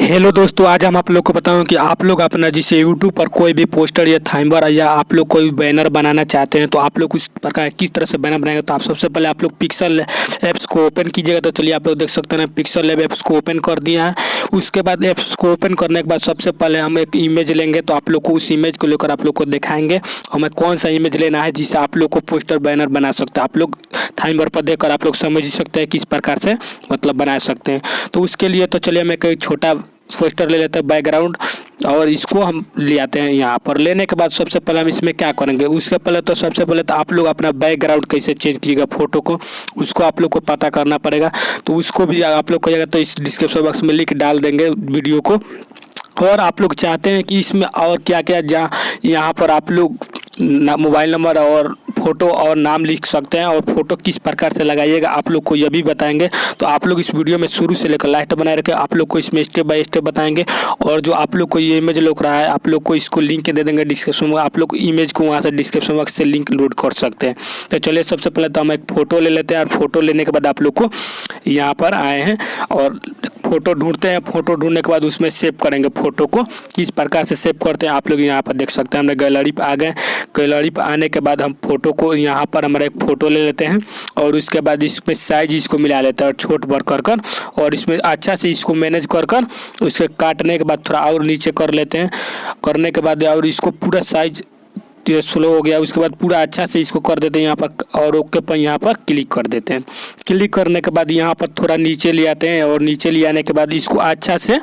Hello दोस्तों, आज हम आप लोग को बताऊं कि आप लोग अपना जैसे यूट्यूब पर कोई भी पोस्टर या थाइमर या आप लोग कोई बैनर बनाना चाहते हैं तो आप लोग उस प्रकार किस तरह से बैनर बनाएंगे। तो आप सबसे पहले आप लोग पिक्सल ऐप्स को ओपन कीजिएगा। तो चलिए आप लोग देख सकते हैं पिक्सल ऐप्स को ओपन कर दिया है। उसके बाद ऐप्स को ओपन करने के बाद सबसे पहले हम एक इमेज लेंगे। तो आप लोग को उस इमेज को लेकर आप लोग को दिखाएंगे हमें कौन सा इमेज लेना है जिससे आप लोग को पोस्टर बैनर बना सकते हैं। आप लोग थाइमर पर देखकर आप लोग समझ सकते हैं किस प्रकार से मतलब बना सकते हैं। तो उसके लिए तो चलिए हम एक छोटा पोस्टर ले लेते हैं बैकग्राउंड और इसको हम ले आते हैं। यहाँ पर लेने के बाद सबसे पहले हम इसमें क्या करेंगे, उसके पहले तो सबसे पहले तो आप लोग अपना बैकग्राउंड कैसे चेंज कीजिएगा फोटो को, उसको आप लोग को पता करना पड़ेगा। तो उसको भी आप लोग कहिएगा तो इस डिस्क्रिप्शन बॉक्स में लिंक डाल देंगे वीडियो को। और आप लोग चाहते हैं कि इसमें और क्या क्या जहाँ यहाँ पर आप लोग मोबाइल नंबर और फ़ोटो और नाम लिख सकते हैं और फ़ोटो किस प्रकार से लगाइएगा आप लोग को यह भी बताएंगे। तो आप लोग इस वीडियो में शुरू से लेकर लास्ट बनाए रखें, आप लोग को इसमें स्टेप बाय स्टेप बताएंगे। और जो आप लोग को ये इमेज लग रहा है आप लोग को इसको लिंक दे देंगे डिस्क्रिप्शन में, आप लोग इमेज को वहाँ से डिस्क्रिप्शन बॉक्स से लिंक लोड कर सकते हैं। तो चलिए सबसे पहले तो हम एक फ़ोटो ले लेते हैं और फोटो लेने के बाद आप लोग को यहाँ पर आए हैं और फ़ोटो ढूंढते हैं। फ़ोटो ढूंढने के बाद उसमें सेव करेंगे फ़ोटो को, किस प्रकार से सेव करते हैं आप लोग यहाँ पर देख सकते हैं। हमने गैलरी पर आ गए, गैलरी पर आने के बाद हम फोटो को यहाँ पर हमारा एक फ़ोटो ले लेते हैं और उसके बाद इसमें साइज इसको मिला लेते हैं और छोट बड़ कर कर और इसमें अच्छा से इसको मैनेज कर कर उसके काटने के बाद थोड़ा और नीचे कर लेते हैं। करने के बाद और इसको पूरा साइज स्लो हो गया, उसके बाद पूरा अच्छा से इसको कर देते हैं यहाँ पर और ओके पर यहाँ पर क्लिक कर देते हैं। क्लिक करने के बाद यहाँ पर थोड़ा नीचे ले आते हैं और नीचे ले आने के बाद इसको अच्छा से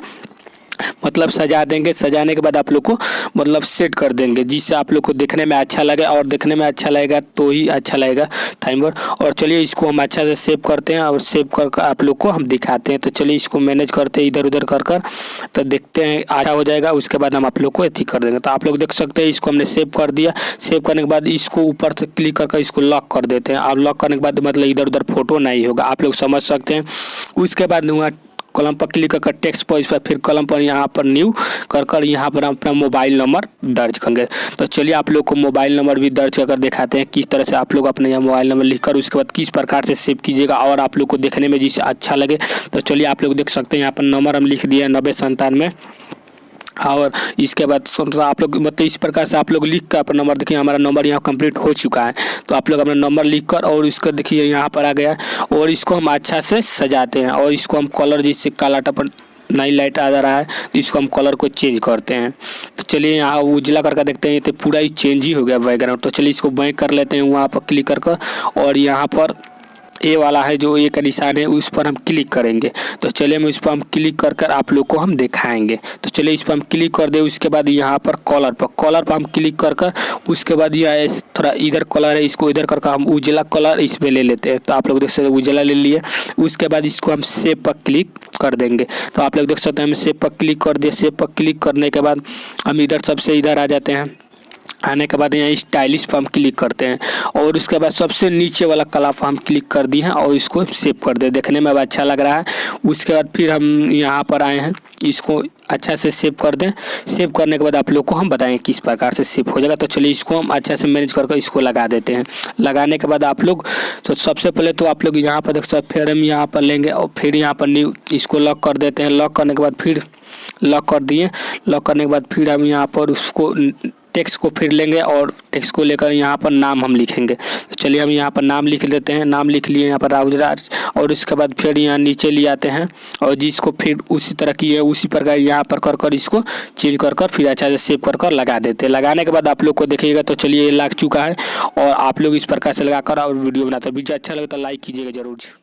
मतलब सजा देंगे। सजाने के बाद आप लोग को मतलब सेट कर देंगे जिससे आप लोग को देखने में अच्छा लगे और देखने में अच्छा लगेगा तो ही अच्छा लगेगा टाइमर। और चलिए इसको हम अच्छा से सेव करते हैं और सेव कर आप लोग को हम दिखाते हैं। तो चलिए इसको मैनेज करते हैं इधर उधर कर तो देखते हैं अच्छा हो जाएगा। उसके बाद हम आप लोग को एथी कर देंगे। तो आप लोग देख सकते हैं इसको हमने सेव कर दिया। सेव करने के बाद इसको ऊपर से क्लिक करके इसको लॉक कर देते हैं और लॉक करने के बाद मतलब इधर उधर फोटो नहीं होगा, आप लोग समझ सकते हैं। उसके बाद वहाँ कलम पर क्लिक कर टेक्स्ट पर इस पर फिर कलम पर यहाँ पर न्यू कर यहाँ पर हम अपना मोबाइल नंबर दर्ज करेंगे। तो चलिए आप लोग को मोबाइल नंबर भी दर्ज कर दिखाते हैं किस तरह से आप लोग अपने यहाँ मोबाइल नंबर लिखकर उसके बाद किस प्रकार से सेव कीजिएगा और आप लोग को देखने में जिससे अच्छा लगे। तो चलिए आप लोग देख सकते हैं यहाँ पर नंबर हम लिख दिए 9097 और इसके बाद आप लोग मतलब इस प्रकार से आप लोग लिख कर अपना नंबर देखिए हमारा नंबर यहाँ कंप्लीट हो चुका है। तो आप लोग अपना नंबर लिख कर और इसको देखिए यहाँ पर आ गया और इसको हम अच्छा से सजाते हैं और इसको हम कलर जिससे काला टपन नई लाइट आ रहा है तो इसको हम कलर को चेंज करते हैं। तो चलिए यहाँ उजला करके देखते हैं तो पूरा ही चेंज ही हो गया बैकग्राउंड। तो चलिए इसको बैक कर लेते हैं वहाँ पर क्लिक कर और यहाँ पर ए वाला है जो ए का निशान है उस पर हम क्लिक करेंगे। तो चलिए हम इस पर हम क्लिक कर आप लोग को हम दिखाएंगे। तो चलिए इस पर हम क्लिक कर दे। उसके बाद यहाँ पर कलर पर हम क्लिक कर उसके बाद यह थोड़ा इधर कलर है इसको इधर कर हम उजला कलर इसमें ले लेते हैं। तो आप लोग देख सकते हैं उजला ले लिए। उसके बाद इसको हम सेव पर क्लिक कर देंगे। तो आप लोग देख सकते हैं हम सेव पर क्लिक कर दिए। सेव पर क्लिक करने के बाद हम इधर सबसे इधर आ जाते हैं। आने के बाद यहाँ स्टाइलिश पर हम क्लिक करते हैं और उसके बाद सबसे नीचे वाला कलर पर हम क्लिक कर दिए हैं और इसको सेव कर दे, देखने में अच्छा लग रहा है। उसके बाद फिर हम यहाँ पर आए हैं, इसको अच्छा से सेव कर दें। सेव करने के बाद आप लोग को हम बताएं किस प्रकार से सेव हो जाएगा। तो चलिए इसको हम अच्छा से मैनेज करके इसको लगा देते हैं। लगाने के बाद आप लोग तो सबसे पहले तो आप लोग यहाँ पर देख सकते फिर हम यहाँ पर लेंगे और फिर यहाँ पर न्यू इसको लॉक कर देते हैं। लॉक करने के बाद फिर लॉक कर दिए। लॉक करने के बाद फिर हम यहाँ पर उसको टेक्स्ट को फिर लेंगे और टेक्स्ट को लेकर यहाँ पर नाम हम लिखेंगे। तो चलिए हम यहाँ पर नाम लिख लेते हैं। नाम लिख लिए यहाँ पर राउजराज और उसके बाद फिर यहाँ नीचे ले आते हैं और जिसको फिर उसी तरह की है उसी प्रकार यहाँ पर कर इसको चेंज कर फिर अच्छा से सेव कर लगा देते हैं। लगाने के बाद आप लोग को देखिएगा तो चलिए ये लग चुका है और आप लोग इस प्रकार से लगाकर और वीडियो बनाते हैं। वीडियो अच्छा लगे तो लाइक कीजिएगा जरूर।